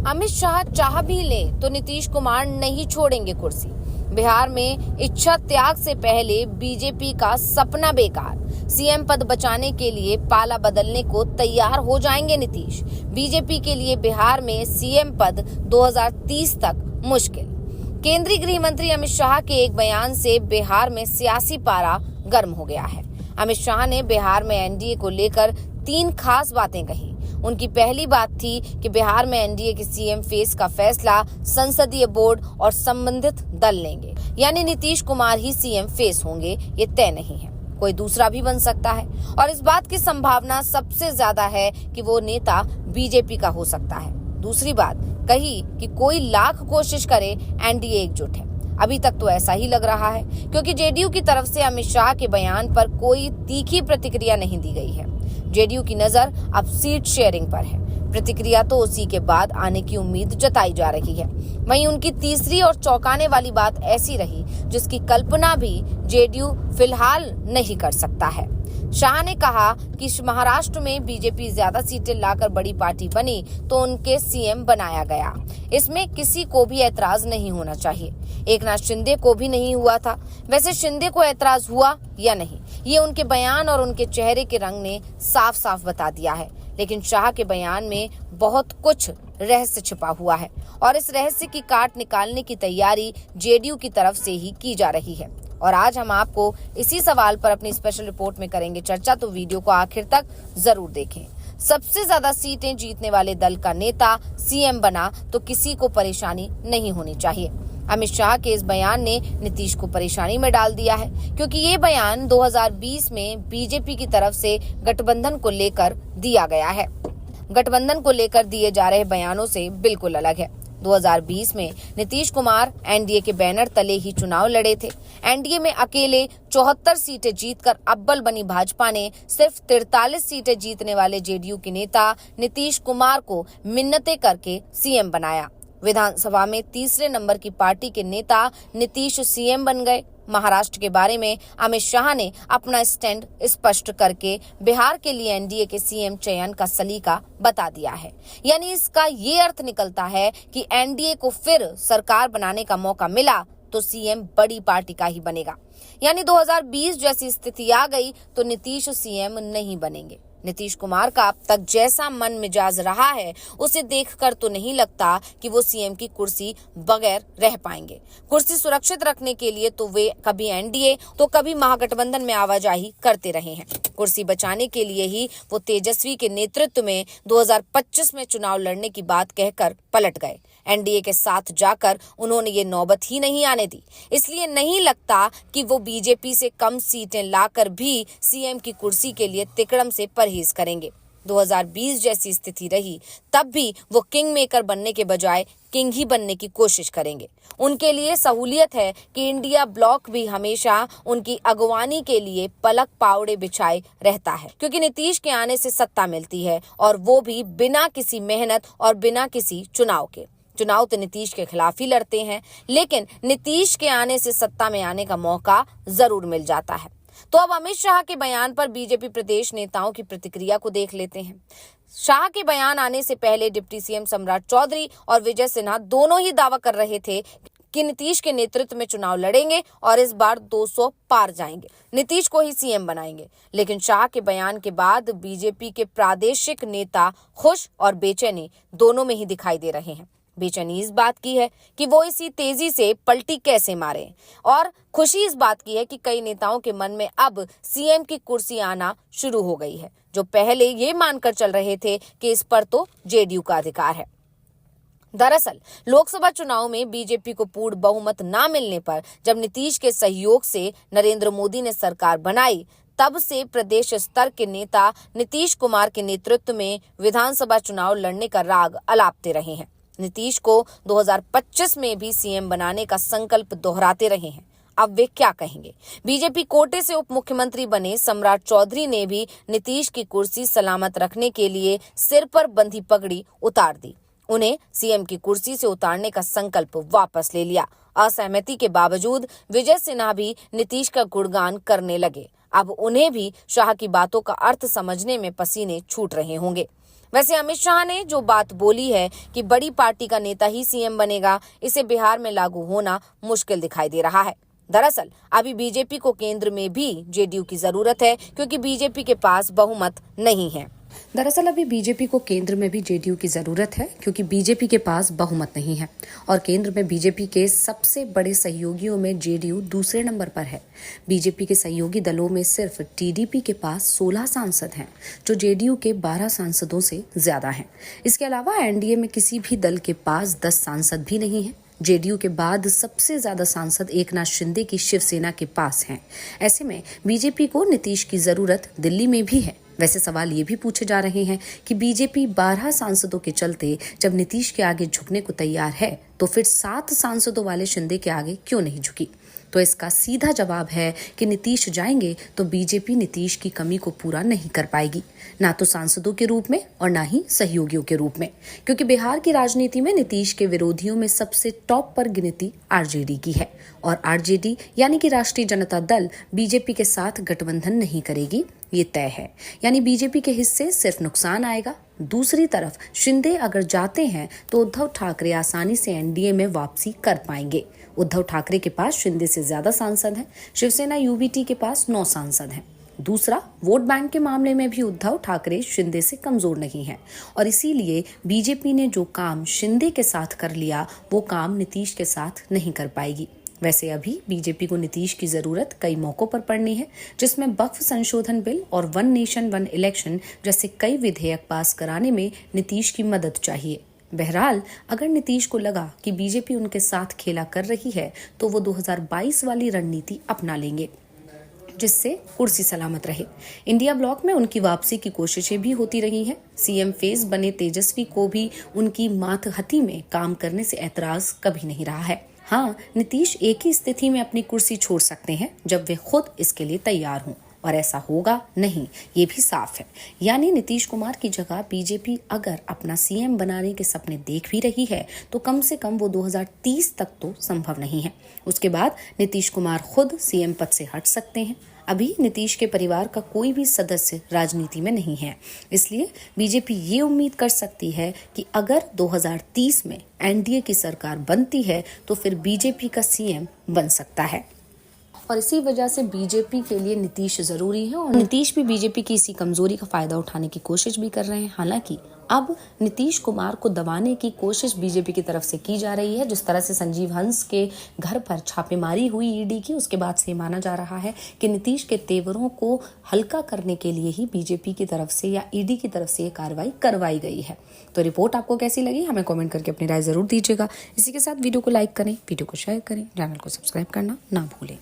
अमित शाह चाह भी ले तो नीतीश कुमार नहीं छोड़ेंगे कुर्सी। बिहार में इच्छा त्याग से पहले बीजेपी का सपना बेकार। सीएम पद बचाने के लिए पाला बदलने को तैयार हो जाएंगे नीतीश। बीजेपी के लिए बिहार में सीएम पद 2030 तक मुश्किल। केंद्रीय गृह मंत्री अमित शाह के एक बयान से बिहार में सियासी पारा गर्म हो गया है। अमित शाह ने बिहार में एनडीए को लेकर 3 खास बातें कही। उनकी पहली बात थी कि बिहार में एनडीए के सीएम फेस का फैसला संसदीय बोर्ड और संबंधित दल लेंगे, यानी नीतीश कुमार ही सीएम फेस होंगे, ये तय नहीं है, कोई दूसरा भी बन सकता है। और इस बात की संभावना सबसे ज्यादा है कि वो नेता बीजेपी का हो सकता है। दूसरी बात कही कि कोई लाख कोशिश करे एनडीए एकजुट है। अभी तक तो ऐसा ही लग रहा है, क्योंकि जेडीयू की तरफ से अमित शाह के बयान पर कोई तीखी प्रतिक्रिया नहीं दी गई है। जेडीयू की नजर अब सीट शेयरिंग पर है। प्रतिक्रिया तो उसी के बाद आने की उम्मीद जताई जा रही है। वहीं उनकी तीसरी और चौंकाने वाली बात ऐसी रही जिसकी कल्पना भी जेडीयू फिलहाल नहीं कर सकता है। शाह ने कहा कि महाराष्ट्र में बीजेपी ज्यादा सीटें लाकर बड़ी पार्टी बनी तो उनके सीएम बनाया गया। इसमें किसी को भी ऐतराज नहीं होना चाहिए। एकनाथ शिंदे को भी नहीं हुआ था। वैसे शिंदे को ऐतराज हुआ या नहीं, ये उनके बयान और उनके चेहरे के रंग ने साफ साफ बता दिया है। लेकिन शाह के बयान में बहुत कुछ रहस्य छिपा हुआ है और इस रहस्य की काट निकालने की तैयारी जेडीयू की तरफ से ही की जा रही है। और आज हम आपको इसी सवाल पर अपनी स्पेशल रिपोर्ट में करेंगे चर्चा, तो वीडियो को आखिर तक जरूर देखें। सबसे ज्यादा सीटें जीतने वाले दल का नेता सीएम बना तो किसी को परेशानी नहीं होनी चाहिए। अमित शाह के इस बयान ने नीतीश को परेशानी में डाल दिया है, क्योंकि ये बयान 2020 में बीजेपी की तरफ से गठबंधन को लेकर दिया गया है। गठबंधन को लेकर दिए जा रहे बयानों से बिल्कुल अलग है। 2020 में नीतीश कुमार एनडीए के बैनर तले ही चुनाव लड़े थे। एनडीए में अकेले 74 सीटें जीतकर अव्वल बनी भाजपा ने सिर्फ 43 सीटें जीतने वाले जेडीयू के नेता नीतीश कुमार को मिन्नतें करके सीएम बनाया। विधानसभा में तीसरे नंबर की पार्टी के नेता नीतीश सीएम बन गए। महाराष्ट्र के बारे में अमित शाह ने अपना स्टैंड स्पष्ट करके बिहार के लिए एनडीए के सीएम चयन का सलीका बता दिया है। यानी इसका ये अर्थ निकलता है कि एनडीए को फिर सरकार बनाने का मौका मिला तो सीएम बड़ी पार्टी का ही बनेगा। यानी 2020 जैसी स्थिति आ गई तो नीतीश सीएम नहीं बनेंगे। नीतीश कुमार का अब तक जैसा मन मिजाज रहा है उसे देखकर तो नहीं लगता कि वो सीएम की कुर्सी बगैर रह पाएंगे। कुर्सी सुरक्षित रखने के लिए तो वे कभी एनडीए तो कभी महागठबंधन में आवाजाही करते रहे हैं। कुर्सी बचाने के लिए ही वो तेजस्वी के नेतृत्व में 2025 में चुनाव लड़ने की बात कहकर पलट गए। एनडीए के साथ जाकर उन्होंने ये नौबत ही नहीं आने दी। इसलिए नहीं लगता कि वो बीजेपी से कम सीटें लाकर भी सीएम की कुर्सी के लिए तिकड़म से परहेज करेंगे। 2020 जैसी स्थिति रही तब भी वो किंग मेकर बनने के बजाय किंग ही बनने की कोशिश करेंगे। उनके लिए सहूलियत है कि इंडिया ब्लॉक भी हमेशा उनकी अगवानी के लिए पलक पावड़े बिछाए रहता है, क्योंकि नीतीश के आने से सत्ता मिलती है और वो भी बिना किसी मेहनत और बिना किसी चुनाव के। चुनाव तो नीतीश के खिलाफ ही लड़ते हैं, लेकिन नीतीश के आने से सत्ता में आने का मौका जरूर मिल जाता है। तो अब अमित शाह के बयान पर बीजेपी प्रदेश नेताओं की प्रतिक्रिया को देख लेते हैं। शाह के बयान आने से पहले डिप्टी सीएम सम्राट चौधरी और विजय सिन्हा दोनों ही दावा कर रहे थे कि नीतीश के नेतृत्व में चुनाव लड़ेंगे और इस बार 200 पार जाएंगे, नीतीश को ही सीएम बनाएंगे। लेकिन शाह के बयान के बाद बीजेपी के प्रादेशिक नेता खुश और बेचैनी दोनों में ही दिखाई दे रहे हैं। बेचैनी इस बात की है कि वो इसी तेजी से पलटी कैसे मारे, और खुशी इस बात की है कि कई नेताओं के मन में अब सीएम की कुर्सी आना शुरू हो गई है, जो पहले ये मानकर चल रहे थे कि इस पर तो जेडीयू का अधिकार है। दरअसल लोकसभा चुनाव में बीजेपी को पूर्ण बहुमत न मिलने पर जब नीतीश के सहयोग से नरेंद्र मोदी ने सरकार बनाई, तब से प्रदेश स्तर के नेता नीतीश कुमार के नेतृत्व में विधानसभा चुनाव लड़ने का राग अलापते रहे हैं। नीतीश को 2025 में भी सीएम बनाने का संकल्प दोहराते रहे हैं। अब वे क्या कहेंगे? बीजेपी कोटे से उप मुख्यमंत्री बने सम्राट चौधरी ने भी नीतीश की कुर्सी सलामत रखने के लिए सिर पर बंधी पगड़ी उतार दी। उन्हें सीएम की कुर्सी से उतारने का संकल्प वापस ले लिया। असहमति के बावजूद विजय सिन्हा भी नीतीश का गुणगान करने लगे। अब उन्हें भी शाह की बातों का अर्थ समझने में पसीने छूट रहे होंगे। वैसे अमित शाह ने जो बात बोली है कि बड़ी पार्टी का नेता ही सीएम बनेगा, इसे बिहार में लागू होना मुश्किल दिखाई दे रहा है। दरअसल अभी बीजेपी को केंद्र में भी जेडीयू की जरूरत है, क्योंकि बीजेपी के पास बहुमत नहीं है। दरअसल अभी बीजेपी को केंद्र में भी जेडीयू की जरूरत है, क्योंकि बीजेपी के पास बहुमत नहीं है और केंद्र में बीजेपी के सबसे बड़े सहयोगियों में जेडीयू दूसरे नंबर पर है। बीजेपी के सहयोगी दलों में सिर्फ टीडीपी के पास 16 सांसद हैं, जो जेडीयू के 12 सांसदों से ज्यादा हैं। इसके अलावा एनडीए में किसी भी दल के पास 10 सांसद भी नहीं है। जेडीयू के बाद सबसे ज्यादा सांसद एकनाथ शिंदे की शिवसेना के पास हैं। ऐसे में बीजेपी को नीतीश की जरूरत दिल्ली में भी है। वैसे सवाल ये भी पूछे जा रहे हैं कि बीजेपी 12 सांसदों के चलते जब नीतीश के आगे झुकने को तैयार है, तो फिर 7 सांसदों वाले शिंदे के आगे क्यों नहीं झुकी? तो इसका सीधा जवाब है कि नीतीश जाएंगे तो बीजेपी नीतीश की कमी को पूरा नहीं कर पाएगी, ना तो सांसदों के रूप में और ना ही सहयोगियों के रूप में, क्योंकि बिहार की राजनीति में नीतीश के विरोधियों में सबसे टॉप पर गिनती आरजेडी की है और आरजेडी यानी कि राष्ट्रीय जनता दल बीजेपी के साथ गठबंधन नहीं करेगी, ये तय है। यानी बीजेपी के हिस्से सिर्फ नुकसान आएगा। दूसरी तरफ शिंदे अगर जाते हैं तो उद्धव ठाकरे आसानी से एनडीए में वापसी कर पाएंगे। उद्धव ठाकरे के पास शिंदे से ज्यादा सांसद हैं। शिवसेना यूबीटी के पास 9 सांसद हैं। दूसरा, वोट बैंक के मामले में भी उद्धव ठाकरे शिंदे से कमजोर नहीं है और इसीलिए बीजेपी ने जो काम शिंदे के साथ कर लिया, वो काम नीतीश के साथ नहीं कर पाएगी। वैसे अभी बीजेपी को नीतीश की जरूरत कई मौकों पर पड़नी है, जिसमें वक्फ संशोधन बिल और वन नेशन वन इलेक्शन जैसे कई विधेयक पास कराने में नीतीश की मदद चाहिए। बहरहाल अगर नीतीश को लगा कि बीजेपी उनके साथ खेला कर रही है, तो वो 2022 वाली रणनीति अपना लेंगे, जिससे कुर्सी सलामत रहे। इंडिया ब्लॉक में उनकी वापसी की कोशिशें भी होती रही हैं। सीएम फेस बने तेजस्वी को भी उनकी मातहती में काम करने से ऐतराज कभी नहीं रहा है। हाँ, नीतीश एक ही स्थिति में अपनी कुर्सी छोड़ सकते हैं जब वे खुद इसके लिए तैयार हों, और ऐसा होगा नहीं, ये भी साफ है। यानी नीतीश कुमार की जगह बीजेपी अगर अपना सीएम बनाने के सपने देख भी रही है, तो कम से कम वो 2030 तक तो संभव नहीं है। उसके बाद नीतीश कुमार खुद सीएम पद से हट सकते हैं। अभी नीतीश के परिवार का कोई भी सदस्य राजनीति में नहीं है, इसलिए बीजेपी ये उम्मीद कर सकती है कि अगर 2030 में एनडीए की सरकार बनती है, तो फिर बीजेपी का सीएम बन सकता है और इसी वजह से बीजेपी के लिए नीतीश जरूरी है और नीतीश भी बीजेपी की इसी कमजोरी का फायदा उठाने की कोशिश भी कर रहे हैं। हालांकि अब नीतीश कुमार को दबाने की कोशिश बीजेपी की तरफ से की जा रही है। जिस तरह से संजीव हंस के घर पर छापेमारी हुई ईडी की, उसके बाद से माना जा रहा है कि नीतीश के तेवरों को हल्का करने के लिए ही बीजेपी की तरफ से या ईडी की तरफ से ये कार्रवाई करवाई गई है। तो रिपोर्ट आपको कैसी लगी, हमें कॉमेंट करके अपनी राय जरूर दीजिएगा। इसी के साथ वीडियो को लाइक करें, वीडियो को शेयर करें, चैनल को सब्सक्राइब करना ना भूलें।